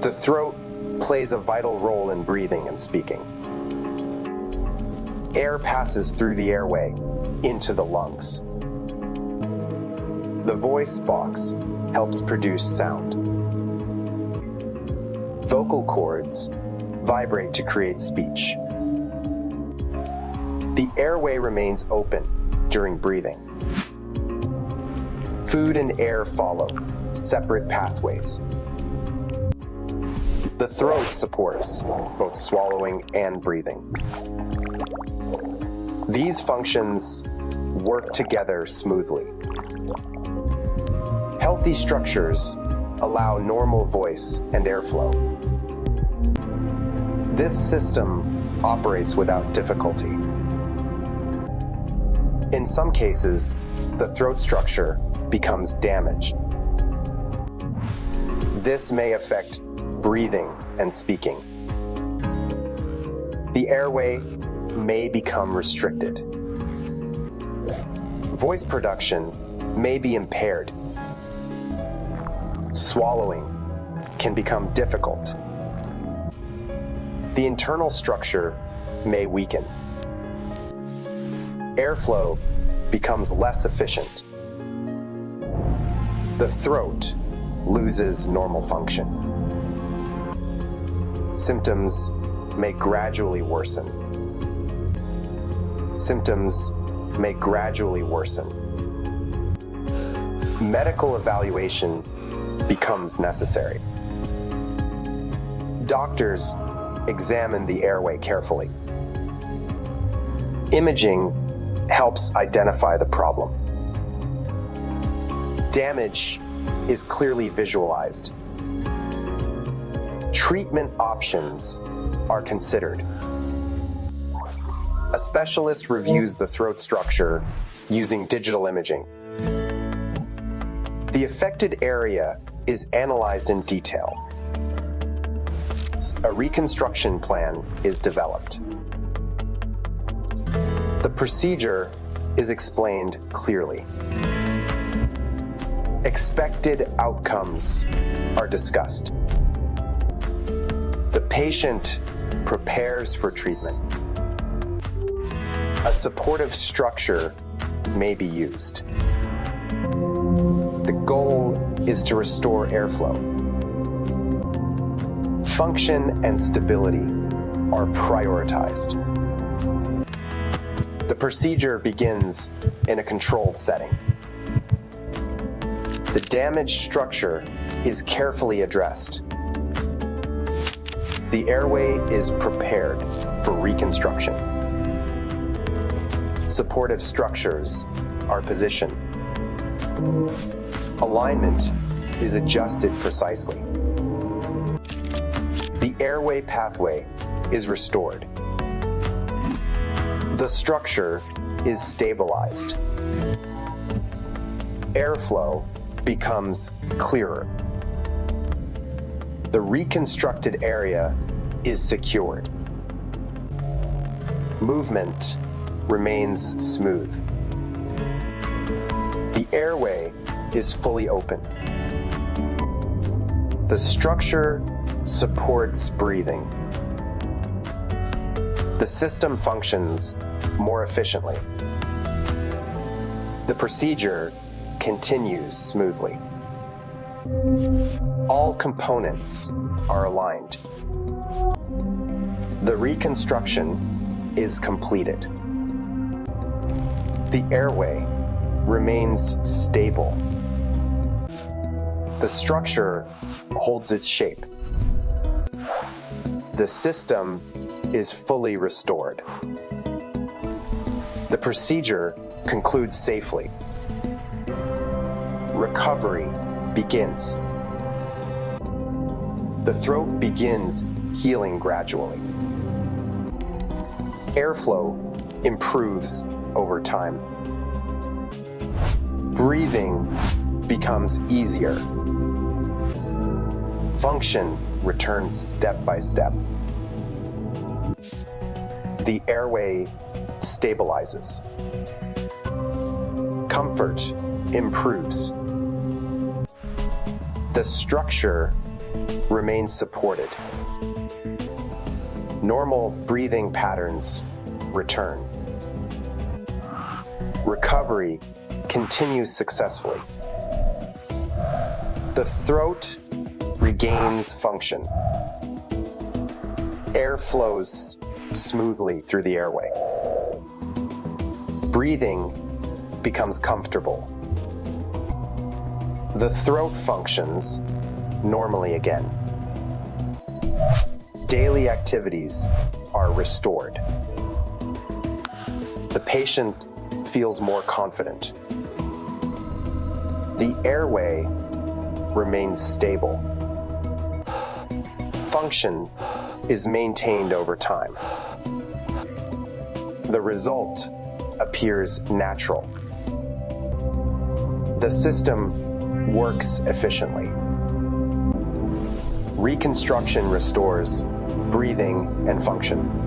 The throat plays a vital role in breathing and speaking. Air passes through the airway into the lungs. The voice box helps produce sound. Vocal cords vibrate to create speech. The airway remains open during breathing. Food and air follow separate pathways. The throat supports both swallowing and breathing. These functions work together smoothly. Healthy structures allow normal voice and airflow. This system operates without difficulty. In some cases, the throat structure becomes damaged. This may affect breathing and speaking. The airway may become restricted. Voice production may be impaired. Swallowing can become difficult. The internal structure may weaken. Airflow becomes less efficient. The throat loses normal function. Symptoms may gradually worsen. Symptoms may gradually worsen. Medical evaluation becomes necessary. Doctors examine the airway carefully. Imaging helps identify the problem. Damage is clearly visualized. Treatment options are considered. A specialist reviews the throat structure using digital imaging. The affected area is analyzed in detail. A reconstruction plan is developed. The procedure is explained clearly. Expected outcomes are discussed. The patient prepares for treatment. A supportive structure may be used. The goal is to restore airflow. Function and stability are prioritized. The procedure begins in a controlled setting. The damaged structure is carefully addressed. The airway is prepared for reconstruction. Supportive structures are positioned. Alignment is adjusted precisely. The airway pathway is restored. The structure is stabilized. Airflow becomes clearer. The reconstructed area is secured. Movement remains smooth. The airway is fully open. The structure supports breathing. The system functions more efficiently. The procedure continues smoothly. All components are aligned. The reconstruction is completed. The airway remains stable. The structure holds its shape. The system is fully restored. The procedure concludes safely. Recovery begins. The throat begins healing gradually. Airflow improves over time. Breathing becomes easier. Function returns step by step. The airway stabilizes. Comfort improves. The structure remains supported. Normal breathing patterns return. Recovery continues successfully. The throat regains function. Air flows smoothly through the airway. Breathing becomes comfortable. The throat functions normally again. Daily activities are restored. The patient feels more confident. The airway remains stable. Function is maintained over time. The result appears natural. The system works efficiently. Reconstruction restores breathing and function.